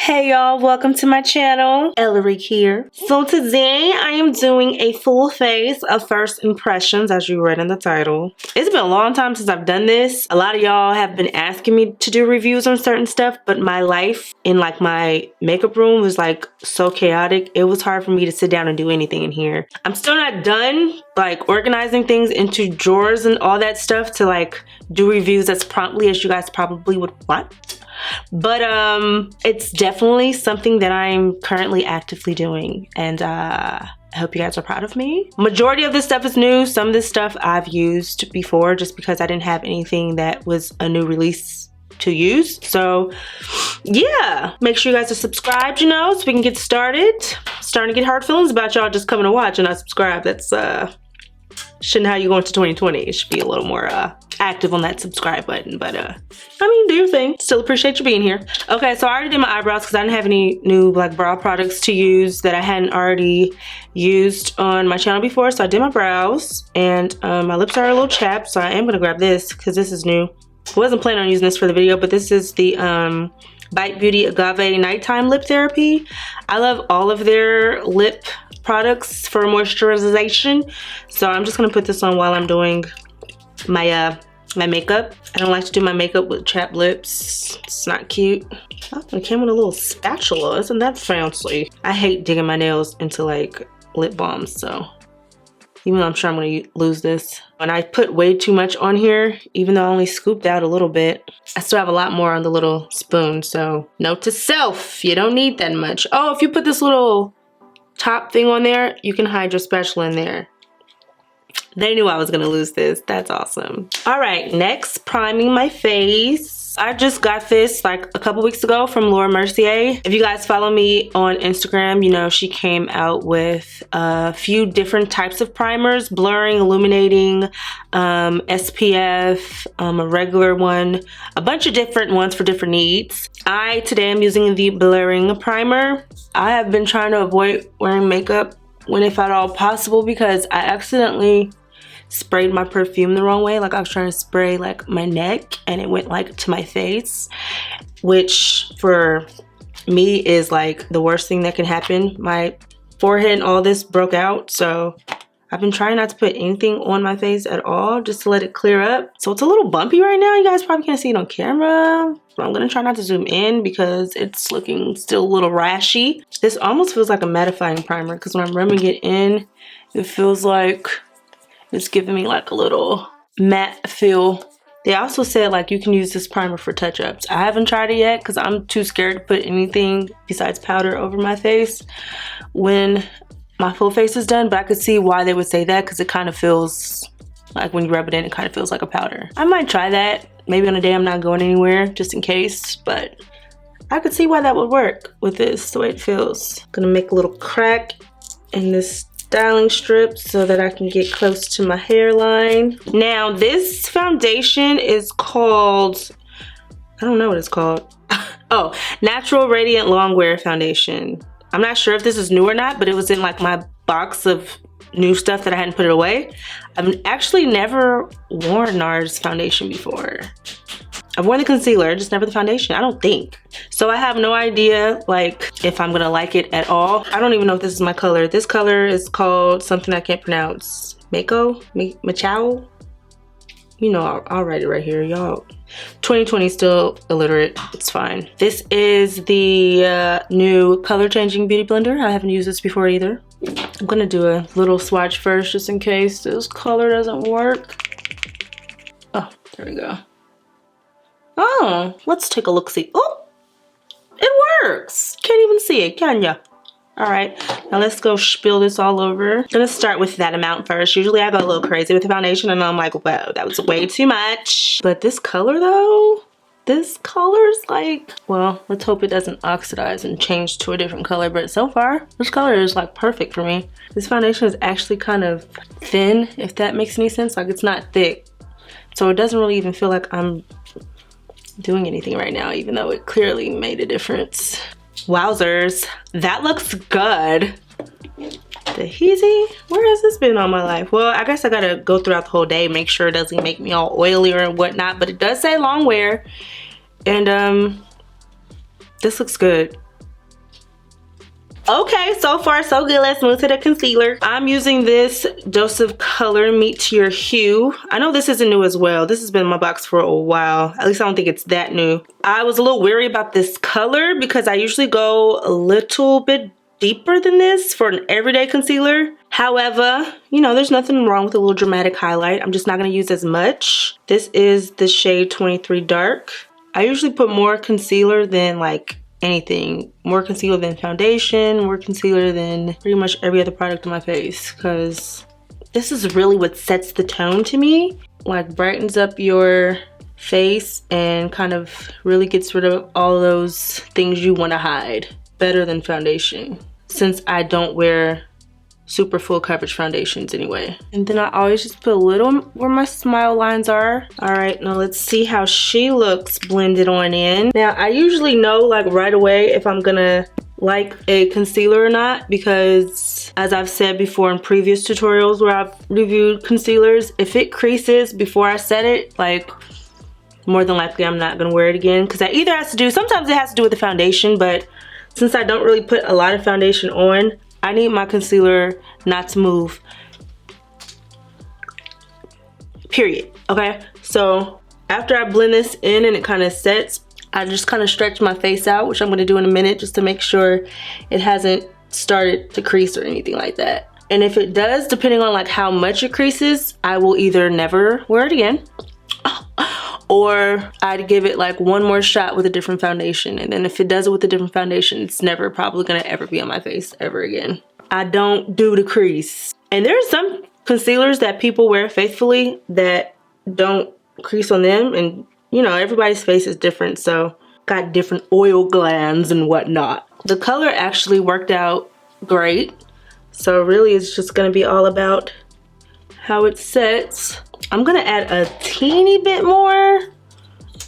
Hey y'all, welcome to my channel. Ellarie here. So today I am doing a full face of first impressions, as you read in the title. It's been a long time since I've done this. A lot of y'all have been asking me to do reviews on certain stuff, but my life in like my makeup room was like so chaotic. It was hard for me to sit down and do anything in here. I'm still not done like organizing things into drawers and all that stuff to like do reviews as promptly as you guys probably would want. But it's definitely something that I'm currently actively doing, and I hope you guys are proud of me. Majority of this stuff is new. Some of this stuff I've used before just because I didn't have anything that was a new release to use. So yeah, make sure you guys are subscribed, you know, so we can get started. Starting to get hard feelings about y'all just coming to watch and not subscribe. That's shouldn't how you go into 2020. It should be a little more active on that subscribe button, but I mean, do your thing. Still appreciate you being here. Okay, so I already did my eyebrows because I didn't have any new like brow products to use that I hadn't already used on my channel before. So I did my brows, and my lips are a little chapped, so I am gonna grab this because this is new. I wasn't planning on using this for the video, but this is the Bite Beauty Agave Nighttime Lip Therapy. I love all of their lip products for moisturization, so I'm just gonna put this on while I'm doing my my makeup. I don't like to do my makeup with chapped lips. It's not cute. Oh, it came with a little spatula. Isn't that fancy? I hate digging my nails into like lip balms, so even though I'm sure I'm gonna lose this. And I put way too much on here, even though I only scooped out a little bit. I still have a lot more on the little spoon, so note to self, you don't need that much. Oh, if you put this little top thing on there, you can hide your spatula in there. They knew I was gonna lose this. That's awesome. All right, next, priming my face. I just got this like a couple weeks ago from Laura Mercier. If you guys follow me on Instagram, you know she came out with a few different types of primers: blurring, illuminating, SPF, a regular one, a bunch of different ones for different needs. Today I'm using the blurring primer. I have been trying to avoid wearing makeup when if at all possible because I accidentally sprayed my perfume the wrong way. Like I was trying to spray like my neck and it went like to my face, which for me is like the worst thing that can happen. My forehead and all this broke out, so I've been trying not to put anything on my face at all just to let it clear up. So it's a little bumpy right now. You guys probably can't see it on camera, but I'm gonna try not to zoom in because it's looking still a little rashy. This almost feels like a mattifying primer because when I'm rubbing it in, it feels like it's giving me like a little matte feel. They also said like you can use this primer for touch-ups. I haven't tried it yet because I'm too scared to put anything besides powder over my face when my full face is done, but I could see why they would say that because it kind of feels like when you rub it in, it kind of feels like a powder. I might try that maybe on a day I'm not going anywhere just in case, but I could see why that would work with this, the way it feels. I'm gonna make a little crack in this styling strip so that I can get close to my hairline. Now this foundation is called, I don't know what it's called. Oh, Natural Radiant Longwear Foundation. I'm not sure if this is new or not, but it was in like my box of new stuff that I hadn't put it away. I've actually never worn NARS foundation before. I've worn the concealer, just never the foundation, I don't think. So I have no idea like if I'm gonna like it at all. I don't even know if this is my color. This color is called something I can't pronounce. Machao? You know, I'll write it right here, y'all. 2020 still illiterate, it's fine. This is the new color changing beauty blender. I haven't used this before either. I'm gonna do a little swatch first just in case this color doesn't work. Oh, there we go. Oh, let's take a look-see. Oh, it works. Can't even see it, can ya? All right, now let's go spill this all over. I'm gonna start with that amount first. Usually I go a little crazy with the foundation and I'm like, wow, that was way too much. But this color though, this color's like, well, let's hope it doesn't oxidize and change to a different color. But so far, this color is like perfect for me. This foundation is actually kind of thin, if that makes any sense. Like it's not thick. So it doesn't really even feel like I'm doing anything right now, even though it clearly made a difference. Wowzers, that looks good. The Heezy, where has this been all my life? Well, I guess I gotta go throughout the whole day, make sure it doesn't make me all oily or whatnot, but it does say long wear. And this looks good. Okay, so far so good. Let's move to the concealer. I'm using this Dose of Color Meet to Your Hue. I know this isn't new as well. This has been in my box for a while. At least I don't think it's that new. I was a little weary about this color because I usually go a little bit deeper than this for an everyday concealer. However, you know, there's nothing wrong with a little dramatic highlight. I'm just not going to use as much. This is the shade 23 Dark. I usually put more concealer than like anything. More concealer than foundation, more concealer than pretty much every other product on my face, because this is really what sets the tone to me. Like brightens up your face and kind of really gets rid of all those things you want to hide. Better than foundation, since I don't wear super full coverage foundations anyway. And then I always just put a little where my smile lines are. All right, now let's see how she looks blended on in. Now I usually know like right away if I'm gonna like a concealer or not, because as I've said before in previous tutorials where I've reviewed concealers, if it creases before I set it, like more than likely I'm not gonna wear it again, because that either has to do, sometimes it has to do with the foundation, but since I don't really put a lot of foundation on, I need my concealer not to move, period. Okay, so after I blend this in and it kind of sets, I just kind of stretch my face out, which I'm going to do in a minute, just to make sure it hasn't started to crease or anything like that. And if it does, depending on like how much it creases, I will either never wear it again, or I'd give it like one more shot with a different foundation. And then if it does it with a different foundation, it's never probably gonna ever be on my face ever again. I don't do the crease. And there are some concealers that people wear faithfully that don't crease on them. And you know, everybody's face is different, so got different oil glands and whatnot. The color actually worked out great. So really it's just gonna be all about how it sets. I'm gonna add a teeny bit more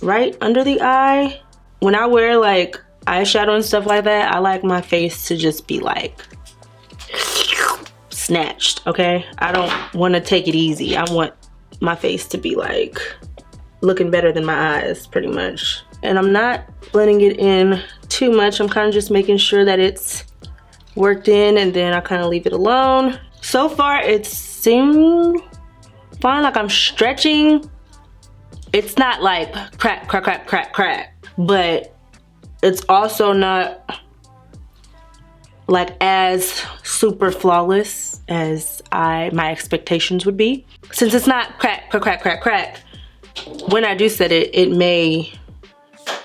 right under the eye. When I wear like eyeshadow and stuff like that, I like my face to just be like snatched, okay? I don't want to take it easy. I want my face to be like looking better than my eyes, pretty much. And I'm not blending it in too much. I'm kind of just making sure that it's worked in, and then I kind of leave it alone. So far it seems fine. Like I'm stretching. It's not like crack, crack, crack, crack, crack, but it's also not like as super flawless as my expectations would be. Since it's not crack, crack, crack, crack, crack, when I do set it, it may,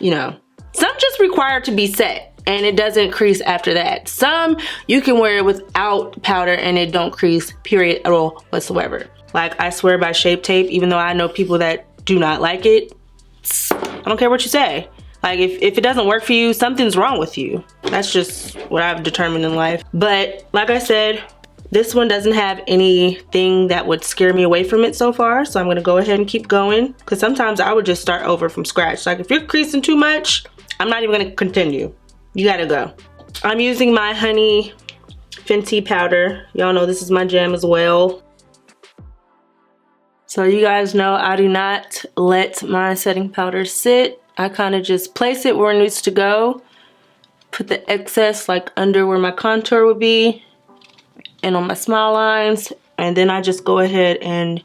you know, some just require to be set and it doesn't crease after that. Some you can wear it without powder and it don't crease, period, at all whatsoever. Like I swear by Shape Tape, even though I know people that do not like it, I don't care what you say. Like if it doesn't work for you, something's wrong with you. That's just what I've determined in life. But like I said, this one doesn't have anything that would scare me away from it so far. So I'm gonna go ahead and keep going, because sometimes I would just start over from scratch. Like if you're creasing too much, I'm not even gonna continue. You gotta go. I'm using my Honey Fenty powder. Y'all know this is my jam as well. So you guys know I do not let my setting powder sit. I kind of just place it where it needs to go. Put the excess like under where my contour would be and on my smile lines. And then I just go ahead and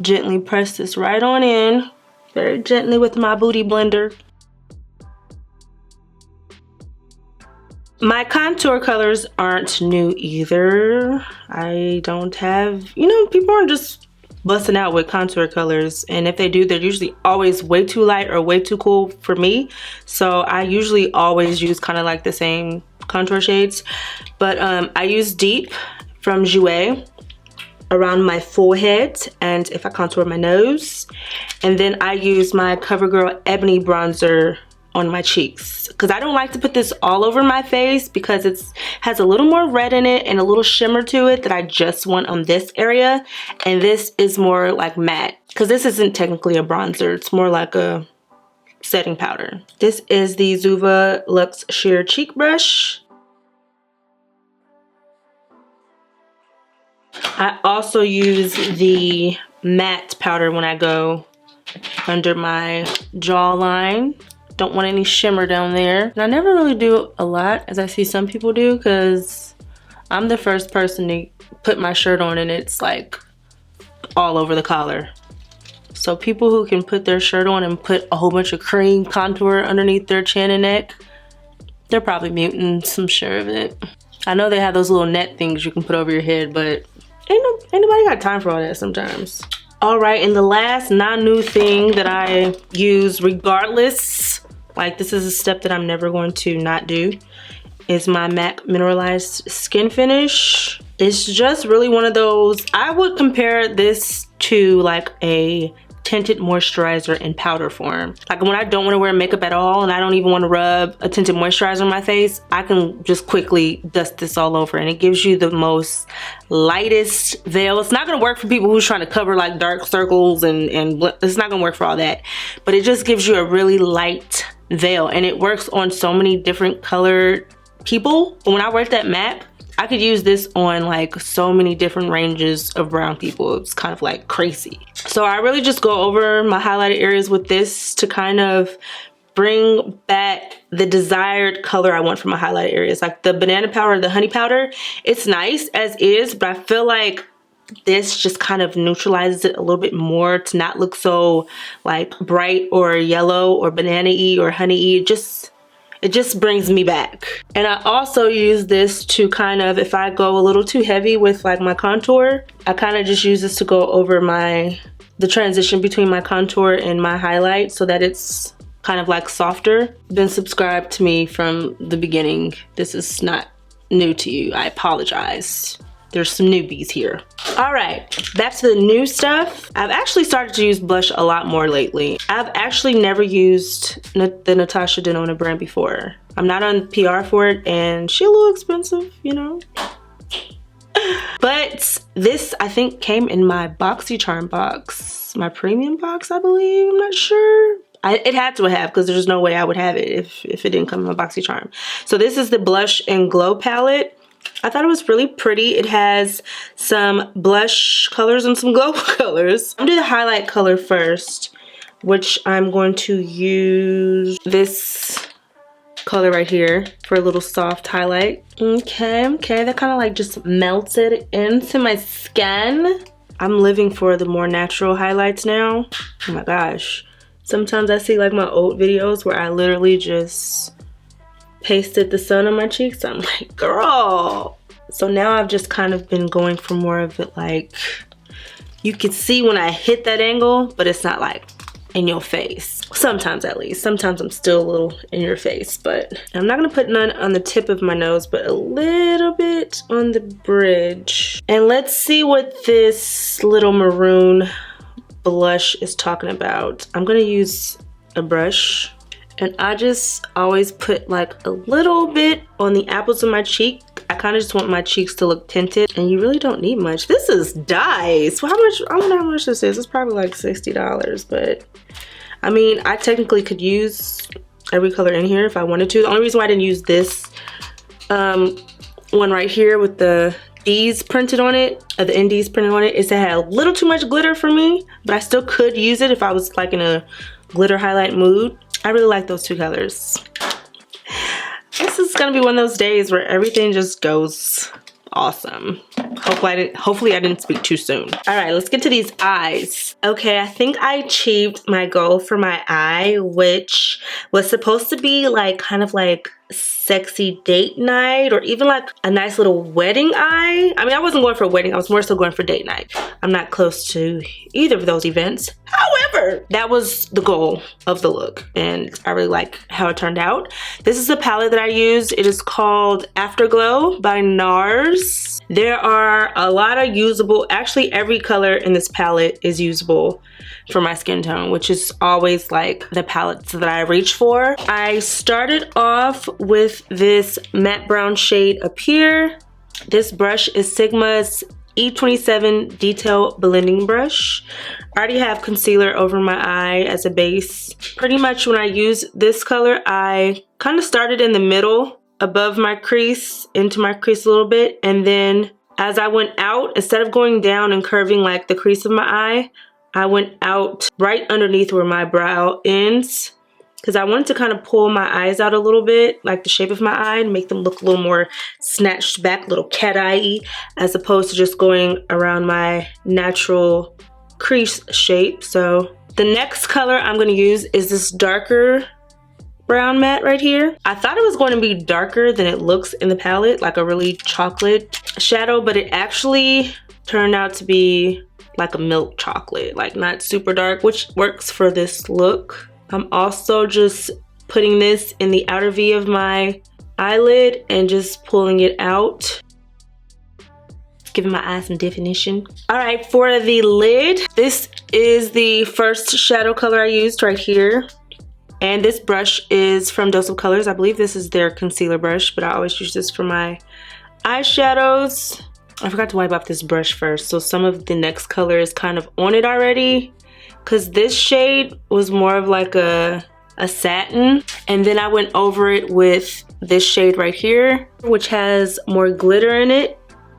gently press this right on in, very gently with my booty blender. My contour colors aren't new either. I don't have, you know, people aren't just busting out with contour colors, and if they do, they're usually always way too light or way too cool for me. So I usually always use kind of like the same contour shades, but I use Deep from Jouer around my forehead and if I contour my nose, and then I use my CoverGirl Ebony bronzer on my cheeks, because I don't like to put this all over my face because it has a little more red in it and a little shimmer to it that I just want on this area, and this is more like matte, because this isn't technically a bronzer, it's more like a setting powder. This is the Zuva Luxe Sheer Cheek Brush. I also use the matte powder when I go under my jawline. Don't want any shimmer down there. And I never really do a lot, as I see some people do, because I'm the first person to put my shirt on and it's like all over the collar. So people who can put their shirt on and put a whole bunch of cream contour underneath their chin and neck, they're probably mutants, I'm sure of it. I know they have those little net things you can put over your head, but ain't nobody got time for all that sometimes. All right, and the last non-new thing that I use regardless, like this is a step that I'm never going to not do, is my MAC Mineralized Skin Finish. It's just really one of those, I would compare this to like a tinted moisturizer in powder form. Like when I don't want to wear makeup at all and I don't even want to rub a tinted moisturizer on my face, I can just quickly dust this all over and it gives you the most lightest veil. It's not going to work for people who's trying to cover like dark circles and it's not going to work for all that, but it just gives you a really light veil and it works on so many different colored people. But when I worked at MAC, I could use this on like so many different ranges of brown people. It's kind of like crazy. So I really just go over my highlighted areas with this to kind of bring back the desired color I want for my highlighted areas. Like the banana powder, the honey powder, it's nice as is, but I feel like this just kind of neutralizes it a little bit more to not look so like bright or yellow or banana-y or honey-y. It just brings me back. And I also use this to kind of, if I go a little too heavy with like my contour, I kind of just use this to go over the transition between my contour and my highlight so that it's kind of like softer. Been subscribed to me from the beginning. This is not new to you. I apologize. There's some newbies here. All right, back to the new stuff. I've actually started to use blush a lot more lately. I've actually never used the Natasha Denona brand before. I'm not on PR for it and she's a little expensive, you know. But this, I think, came in my BoxyCharm box. My premium box, I believe, I'm not sure. It had to have, because there's no way I would have it if it didn't come in my BoxyCharm. So this is the Blush and Glow palette. I thought it was really pretty. It has some blush colors and some glow colors. I'm gonna do the highlight color first, which I'm going to use this color right here for a little soft highlight. Okay, that kind of like just melted into my skin. I'm living for the more natural highlights now. Oh my gosh. Sometimes I see like my old videos where I literally just pasted the sun on my cheeks. I'm like, girl. So now I've just kind of been going for more of it, like you can see when I hit that angle, but it's not like in your face. Sometimes, at least. Sometimes I'm still a little in your face, but I'm not gonna put none on the tip of my nose, but a little bit on the bridge. And let's see what this little maroon blush is talking about. I'm gonna use a brush. And I just always put like a little bit on the apples of my cheek. I kind of just want my cheeks to look tinted, and you really don't need much. This is Dice. Well, how much? I wonder how much this is. It's probably like $60, but I mean, I technically could use every color in here if I wanted to. The only reason why I didn't use this one right here with the D's printed on it, the ND's printed on it, is it had a little too much glitter for me, but I still could use it if I was like in a glitter highlight mood. I really like those two colors. This is gonna be one of those days where everything just goes awesome. Hopefully I didn't speak too soon. All right, let's get to these eyes. Okay, I think I achieved my goal for my eye, which was supposed to be like kind of like sexy date night, or even like a nice little wedding eye. I mean, I wasn't going for a wedding, I was more so going for date night. I'm not close to either of those events. However, that was the goal of the look, and I really like how it turned out. This is a palette that I used. It is called Afterglow by NARS. There are a lot of usable, actually every color in this palette is usable for my skin tone, which is always like the palettes that I reach for. I started off with this matte brown shade up here. This brush is Sigma's E27 Detail Blending Brush. I already have concealer over my eye as a base. Pretty much when I use this color, I kind of started in the middle above my crease, into my crease a little bit, and then as I went out, instead of going down and curving like the crease of my eye, I went out right underneath where my brow ends, because I wanted to kind of pull my eyes out a little bit, like the shape of my eye, and make them look a little more snatched back, a little cat eye-y, as opposed to just going around my natural crease shape. So the next color I'm going to use is this darker brown matte right here. I thought it was going to be darker than it looks in the palette, like a really chocolate shadow, but it actually turned out to be like a milk chocolate, like not super dark, which works for this look. I'm also just putting this in the outer V of my eyelid and just pulling it out, giving my eye some definition. All right, for the lid, this is the first shadow color I used right here. And this brush is from Dose of Colors. I believe this is their concealer brush, but I always use this for my eyeshadows. I forgot to wipe off this brush first, so some of the next color is kind of on it already, because this shade was more of like a satin. And then I went over it with this shade right here, which has more glitter in it.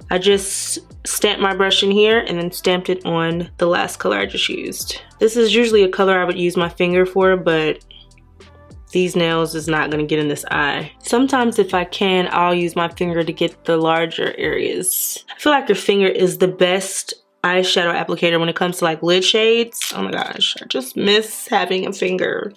I just stamped my brush in here and then stamped it on the last color I just used. This is usually a color I would use my finger for, but these nails is not gonna get in this eye. Sometimes if I can, I'll use my finger to get the larger areas. I feel like your finger is the best eyeshadow applicator when it comes to like lid shades. Oh my gosh, I just miss having a finger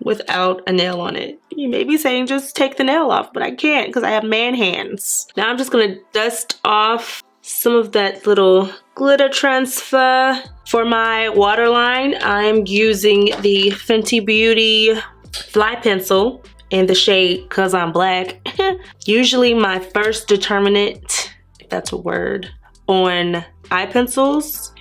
without a nail on it. You may be saying just take the nail off, but I can't because I have man hands. Now I'm just gonna dust off some of that little glitter transfer. For my waterline, I'm using the Fenty Beauty Fly Pencil in the shade Cause I'm Black. Usually my first determinant, if that's a word, on eye pencils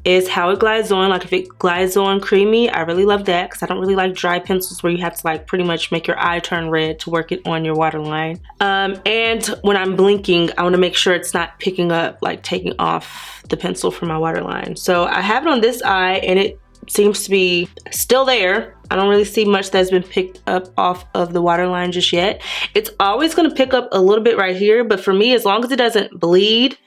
is how it glides on. Like if it glides on creamy, I really love that because I don't really like dry pencils where you have to like pretty much make your eye turn red to work it on your waterline. And when I'm blinking, I want to make sure it's not picking up, like taking off the pencil from my waterline. So I have it on this eye and it seems to be still there. I don't really see much that's been picked up off of the waterline just yet. It's always going to pick up a little bit right here, but for me, as long as it doesn't bleed,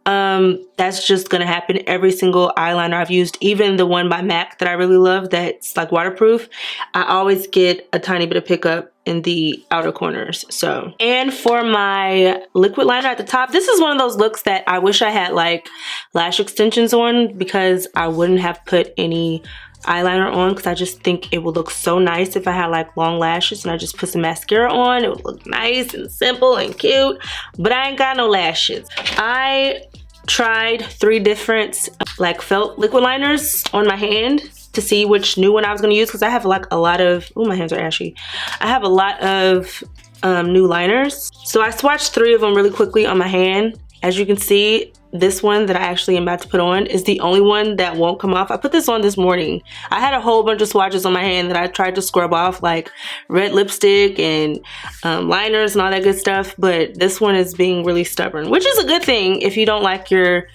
that's just gonna happen every single eyeliner I've used. Even the one by MAC that I really love that's like waterproof, I always get a tiny bit of pickup in the outer corners. So, and for my liquid liner at the top, this is one of those looks that I wish I had like lash extensions on, because I wouldn't have put any eyeliner on, because I just think it would look so nice if I had like long lashes and I just put some mascara on. It would look nice and simple and cute, but I ain't got no lashes. I tried 3 different like felt liquid liners on my hand to see which new one I was going to use, because I have like a lot of, oh my hands are ashy, I have a lot of new liners. So I swatched 3 of them really quickly on my hand. As you can see, this one that I actually am about to put on is the only one that won't come off. I put this on this morning. I had a whole bunch of swatches on my hand that I tried to scrub off, like red lipstick and liners and all that good stuff, but this one is being really stubborn, which is a good thing if you don't like your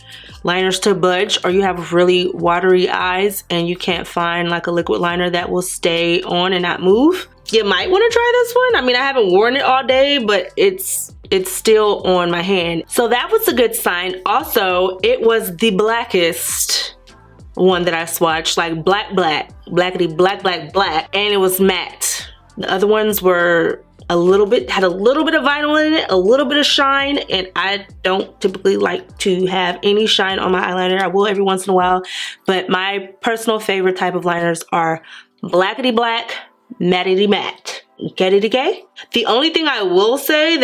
liners to budge, or you have really watery eyes and you can't find like a liquid liner that will stay on and not move. You might want to try this one. I mean, I haven't worn it all day, but it's still on my hand. So that was a good sign. Also, it was the blackest one that I swatched, like blackity black, and it was matte. The other ones were had a little bit of vinyl in it, a little bit of shine, and I don't typically like to have any shine on my eyeliner. I will every once in a while, but my personal favorite type of liners are blackity black, mattity matte. Get it, okay? The only thing I will say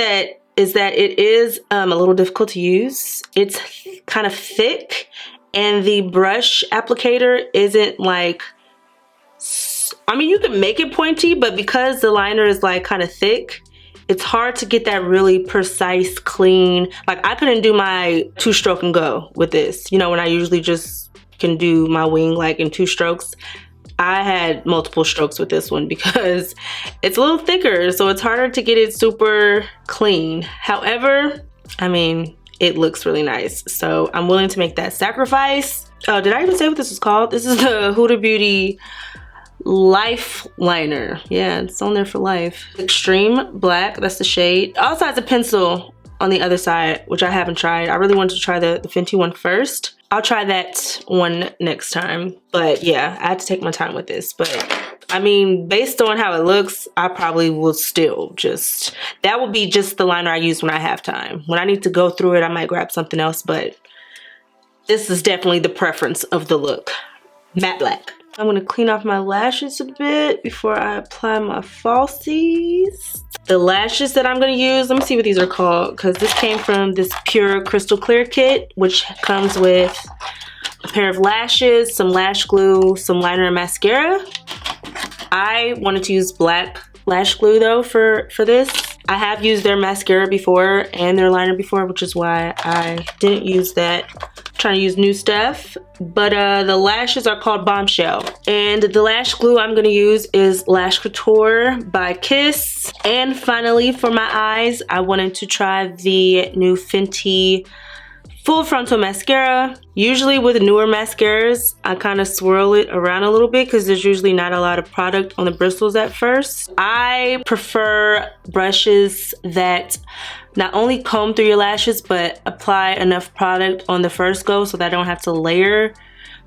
is that it is a little difficult to use. It's kind of thick, and the brush applicator isn't like, I mean, you can make it pointy, but because the liner is like kind of thick, it's hard to get that really precise, clean. Like I couldn't do my 2-stroke and go with this. You know, when I usually just can do my wing like in 2 strokes. I had multiple strokes with this one because it's a little thicker, so it's harder to get it super clean. However, I mean, it looks really nice, so I'm willing to make that sacrifice. Oh, did I even say what this is called? This is the Huda Beauty Life Liner. Yeah, it's on there for life. Extreme Black, that's the shade. It also has a pencil on the other side, which I haven't tried. I really wanted to try the Fenty one first. I'll try that one next time. But yeah, I had to take my time with this. But I mean, based on how it looks, I probably will still just, that would be just the liner I use when I have time. When I need to go through it, I might grab something else, but this is definitely the preference of the look. Matte black. I'm gonna clean off my lashes a bit before I apply my falsies. The lashes that I'm gonna use, let me see what these are called, because this came from this Pure Crystal Clear kit, which comes with a pair of lashes, some lash glue, some liner and mascara. I wanted to use black lash glue though for this. I have used their mascara before and their liner before, which is why I didn't use that. I'm trying to use new stuff. But the lashes are called Bombshell. And the lash glue I'm gonna use is Lash Couture by Kiss. And finally, for my eyes, I wanted to try the new Fenty Full Frontal Mascara. Usually with newer mascaras, I kind of swirl it around a little bit because there's usually not a lot of product on the bristles at first. I prefer brushes that not only comb through your lashes, but apply enough product on the first go so that I don't have to layer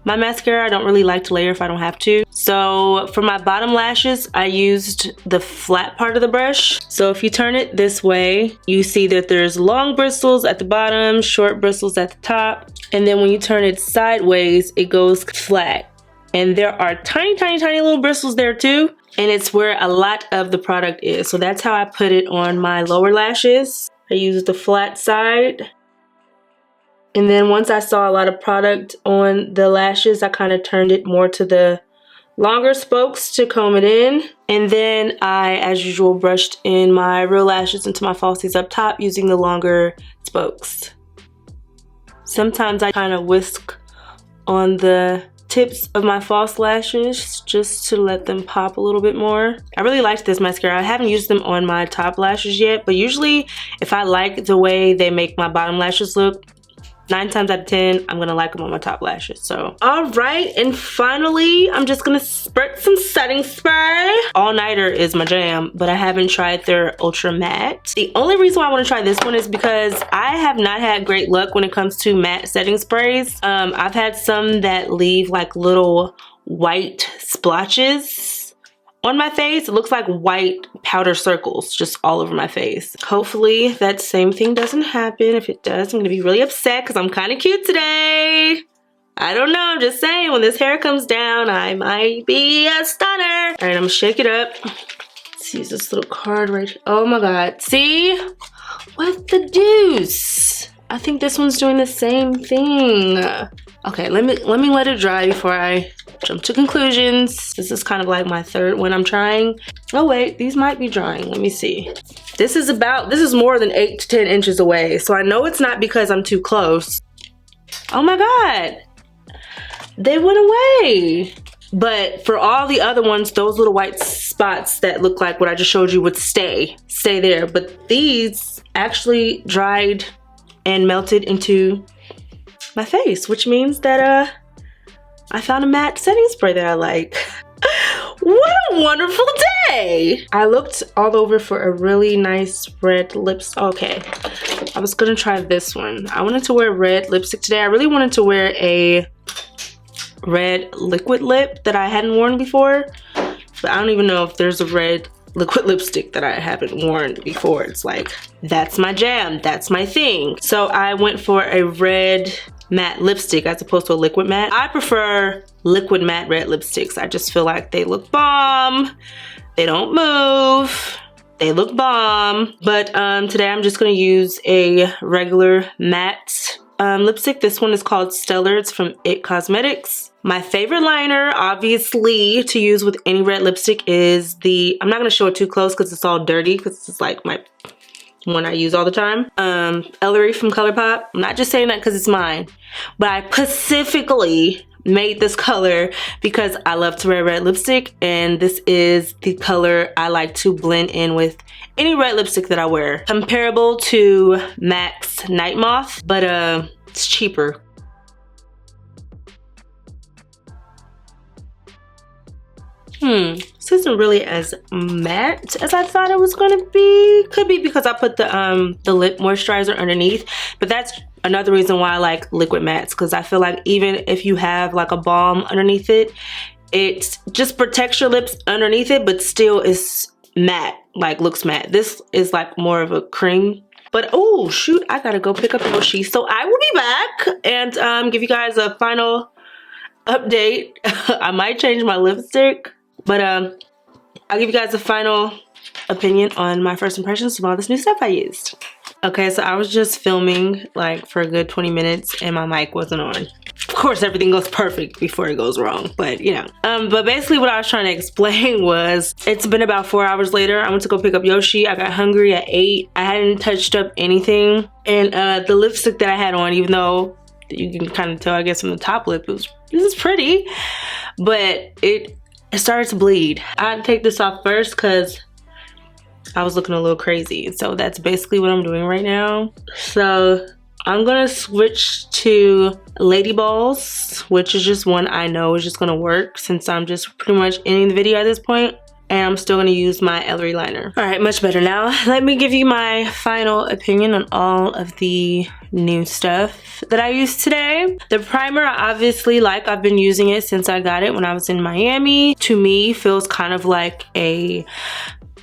my mascara. I don't really like to layer if I don't have to. So for my bottom lashes, I used the flat part of the brush. So if you turn it this way, you see that there's long bristles at the bottom, short bristles at the top. And then when you turn it sideways, it goes flat. And there are tiny, tiny, tiny little bristles there too. And it's where a lot of the product is. So that's how I put it on my lower lashes. I used the flat side. And then once I saw a lot of product on the lashes, I kind of turned it more to the longer spokes to comb it in. And then I, as usual, brushed in my real lashes into my falsies up top using the longer spokes. Sometimes I kind of whisk on the tips of my false lashes just to let them pop a little bit more. I really liked this mascara. I haven't used them on my top lashes yet, but usually if I like the way they make my bottom lashes look, 9 times out of 10, I'm gonna like them on my top lashes. So, all right, and finally, I'm just gonna spurt some setting spray. All Nighter is my jam, but I haven't tried their Ultra Matte. The only reason why I wanna try this one is because I have not had great luck when it comes to matte setting sprays. I've had some that leave like little white splotches on my face. It looks like white powder circles just all over my face. Hopefully that same thing doesn't happen. If it does, I'm gonna be really upset because I'm kind of cute today. I don't know, I'm just saying, when this hair comes down, I might be a stunner. All right, I'm gonna shake it up. Let's use this little card right here. Oh my God, see? What the deuce? I think this one's doing the same thing. Okay, let me let it dry before I jump to conclusions. This is kind of like my third one I'm trying. Oh wait, these might be drying. Let me see. This is more than 8 to 10 inches away. So I know it's not because I'm too close. Oh my God, they went away. But for all the other ones, those little white spots that look like what I just showed you would stay there. But these actually dried and melted into my face, which means that I found a matte setting spray that I like. What a wonderful day! I looked all over for a really nice red lips. Okay, I was gonna try this one. I wanted to wear red lipstick today. I really wanted to wear a red liquid lip that I hadn't worn before, but I don't even know if there's a red liquid lipstick that I haven't worn before. It's like, that's my jam, that's my thing. So I went for a red matte lipstick as opposed to a liquid matte. I prefer liquid matte red lipsticks. I just feel like they look bomb. They don't move. They look bomb. But today I'm just gonna use a regular matte lipstick. This one is called Stellar. It's from It Cosmetics. My favorite liner, obviously, to use with any red lipstick is the, I'm not gonna show it too close because it's all dirty, because it's like my one I use all the time. Ellarie from ColourPop. I'm not just saying that because it's mine, but I specifically made this color because I love to wear red lipstick, and this is the color I like to blend in with any red lipstick that I wear. Comparable to MAC's Night Moth, but it's cheaper. This isn't really as matte as I thought it was gonna be. Could be because I put the lip moisturizer underneath, but that's another reason why I like liquid mattes, because I feel like even if you have like a balm underneath it, it just protects your lips underneath it, but still is matte, like looks matte. This is like more of a cream. But oh shoot, I gotta go pick up Yoshi. So I will be back and give you guys a final update. I might change my lipstick, but I'll give you guys a final opinion on my first impressions of all this new stuff I used. Okay, so I was just filming like for a good 20 minutes and my mic wasn't on. Of course, everything goes perfect before it goes wrong, but you know. But basically what I was trying to explain was, it's been about 4 hours later. I went to go pick up Yoshi. I got hungry at 8. I hadn't touched up anything. And the lipstick that I had on, even though you can kind of tell, I guess, from the top lip, this is pretty, but it started to bleed. I had to take this off first because I was looking a little crazy. So that's basically what I'm doing right now. So I'm gonna switch to Lady Balls, which is just one I know is just gonna work since I'm just pretty much ending the video at this point. And I'm still gonna use my Ellarie liner. All right, much better now. Let me give you my final opinion on all of the new stuff that I used today. The primer, I obviously like. I've been using it since I got it when I was in Miami. To me, feels kind of like a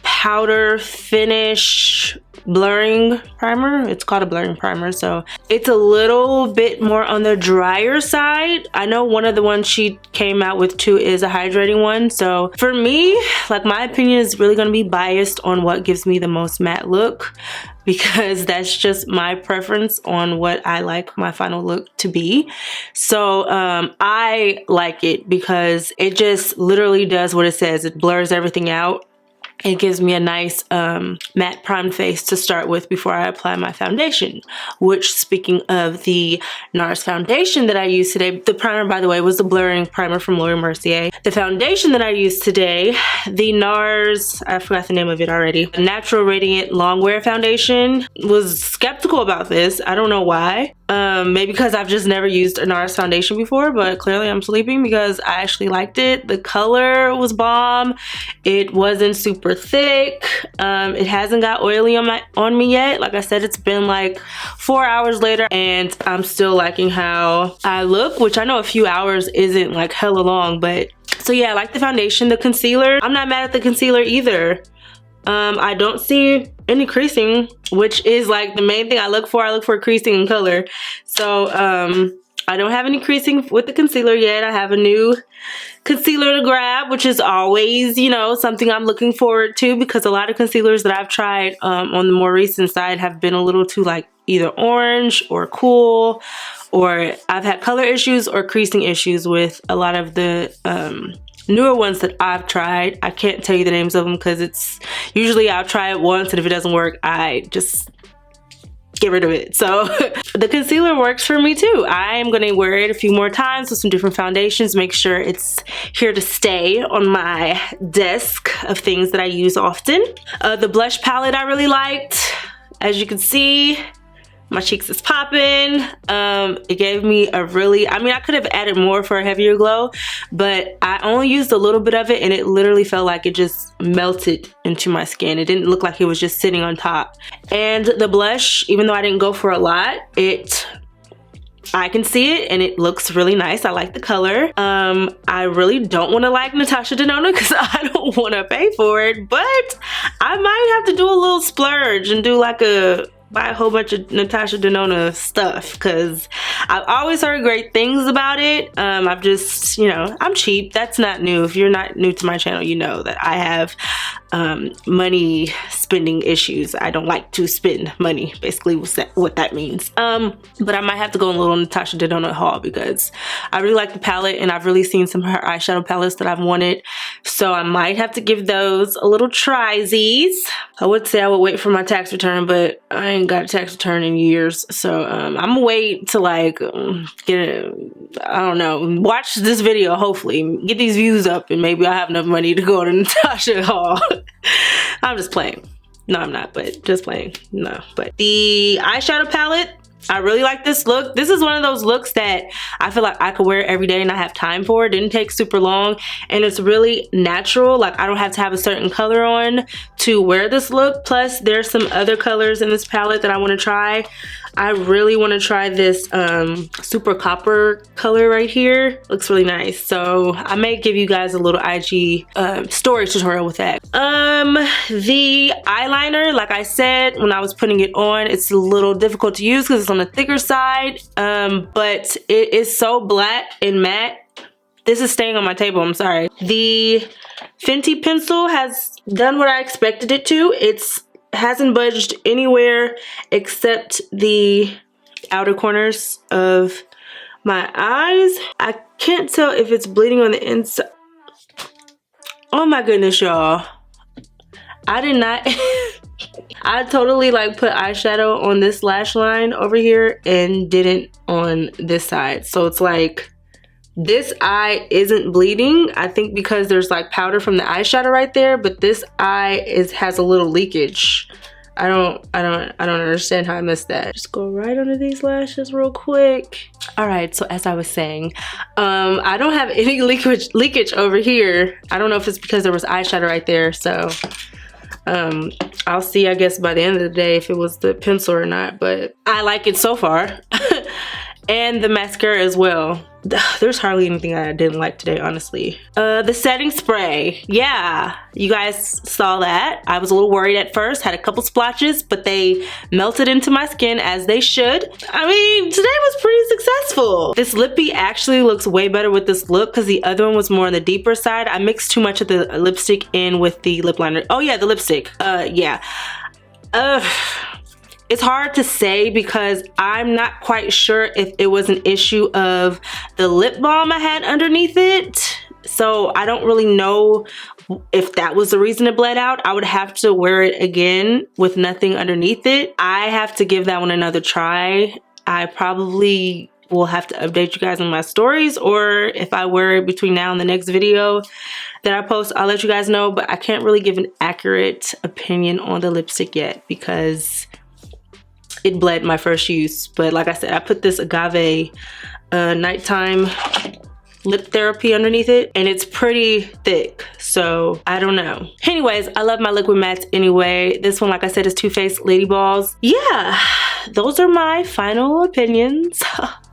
powder finish blurring primer. It's called a blurring primer, so it's a little bit more on the drier side. I know one of the ones she came out with too is a hydrating one, so for me, like, my opinion is really going to be biased on what gives me the most matte look, because that's just my preference on what I like my final look to be. So I like it because it just literally does what it says. It blurs everything out. It gives me a nice matte primed face to start with before I apply my foundation. Which, speaking of the NARS foundation that I used today, the primer, by the way, was the blurring primer from Laura Mercier. The foundation that I used today, the NARS, I forgot the name of it already, Natural Radiant Longwear Foundation. Was skeptical about this. I don't know why. Maybe because I've just never used a NARS foundation before, but clearly I'm sleeping because I actually liked it. The color was bomb. It wasn't super thick. It hasn't got oily on me yet. Like I said, it's been like 4 hours later and I'm still liking how I look, which I know a few hours isn't like hella long, but so yeah, I like the foundation. The concealer, I'm not mad at the concealer either. I don't see any creasing, which is like the main thing I look for. I look for creasing and color. So I don't have any creasing with the concealer yet. I have a new concealer to grab, which is always, you know, something I'm looking forward to, because a lot of concealers that I've tried on the more recent side have been a little too like either orange or cool, or I've had color issues or creasing issues with a lot of the newer ones that I've tried. I can't tell you the names of them because it's usually I'll try it once and if it doesn't work, I just get rid of it. So the concealer works for me too. I am going to wear it a few more times with some different foundations, make sure it's here to stay on my desk of things that I use often. The blush palette I really liked. As you can see, my cheeks is popping. It gave me a really, I mean, I could have added more for a heavier glow, but I only used a little bit of it and it literally felt like it just melted into my skin. It didn't look like it was just sitting on top. And the blush, even though I didn't go for a lot, I can see it and it looks really nice. I like the color. I really don't want to like Natasha Denona because I don't want to pay for it, but I might have to do a little splurge and do like buy a whole bunch of Natasha Denona stuff because I've always heard great things about it. I've just, you know, I'm cheap. That's not new. If you're not new to my channel, you know that I have money spending issues. I don't like to spend money, basically what that means. But I might have to go in a little Natasha Denona haul because I really like the palette and I've really seen some of her eyeshadow palettes that I've wanted. So I might have to give those a little try-sies. I would say I would wait for my tax return, but I ain't got a tax return in years. So I'm gonna wait to like I don't know, watch this video, hopefully get these views up and maybe I'll have enough money to go to Natasha haul. I'm just playing. No, I'm not, but just playing. No, but the eyeshadow palette I really like this look. This is one of those looks that I feel like I could wear every day and I have time for. It didn't take super long and it's really natural. Like I don't have to have a certain color on to wear this look. Plus there's some other colors in this palette that I want to try. I really want to try this super copper color right here. Looks really nice. So I may give you guys a little IG story tutorial with that. The eyeliner, like I said, when I was putting it on, it's a little difficult to use because it's on the thicker side. But it is so black and matte. This is staying on my table, I'm sorry. The Fenty pencil has done what I expected it to. It's hasn't budged anywhere except the outer corners of my eyes. I can't tell if it's bleeding on the inside. Oh my goodness, y'all. I did not I totally like put eyeshadow on this lash line over here and didn't on this side. So it's like this eye isn't bleeding, I think because there's like powder from the eyeshadow right there, but this eye has a little leakage. I don't understand how I missed that. Just go right under these lashes real quick. All right, so as I was saying, I don't have any leakage over here. I don't know if it's because there was eyeshadow right there, so I'll see, I guess, by the end of the day if it was the pencil or not, but I like it so far. And the mascara as well. There's hardly anything I didn't like today, honestly. The setting spray. Yeah, you guys saw that. I was a little worried at first, had a couple splotches, but they melted into my skin as they should. I mean, today was pretty successful. This lippy actually looks way better with this look because the other one was more on the deeper side. I mixed too much of the lipstick in with the lip liner. Oh yeah, the lipstick. Yeah. It's hard to say because I'm not quite sure if it was an issue of the lip balm I had underneath it. So I don't really know if that was the reason it bled out. I would have to wear it again with nothing underneath it. I have to give that one another try. I probably will have to update you guys on my stories, or if I wear it between now and the next video that I post, I'll let you guys know. But I can't really give an accurate opinion on the lipstick yet because it bled my first use. But like I said, I put this agave nighttime lip therapy underneath it and it's pretty thick, so I don't know. Anyways, I love my liquid mattes anyway. This one, like I said, is Too Faced Lady Balls. Yeah, those are my final opinions.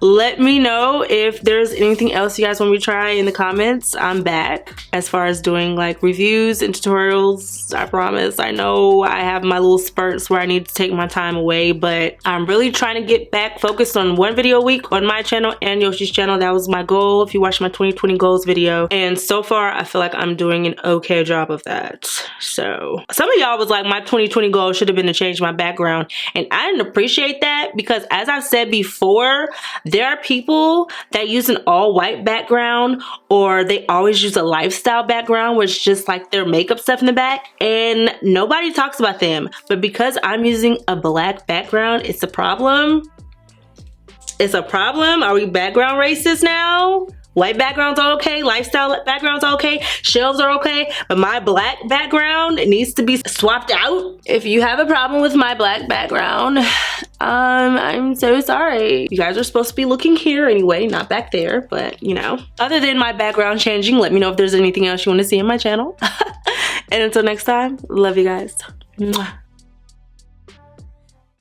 Let me know if there's anything else you guys want me to try in the comments. I'm back as far as doing like reviews and tutorials. I promise. I know I have my little spurts where I need to take my time away, but I'm really trying to get back focused on one video a week on my channel and Yoshi's channel. That was my goal if you watched my 2020 goals video, and so far I feel like I'm doing an okay job of that. So some of y'all was like, my 2020 goal should have been to change my background, and I didn't appreciate that because, as I've said before, there are people that use an all white background, or they always use a lifestyle background where it's just like their makeup stuff in the back, and nobody talks about them. But because I'm using a black background, it's a problem. It's a problem. Are we background racist now? White backgrounds are okay, lifestyle backgrounds are okay, shelves are okay, but my black background, it needs to be swapped out. If you have a problem with my black background, I'm so sorry. You guys are supposed to be looking here anyway, not back there, but you know. Other than my background changing, let me know if there's anything else you want to see in my channel. And until next time, love you guys. Mwah.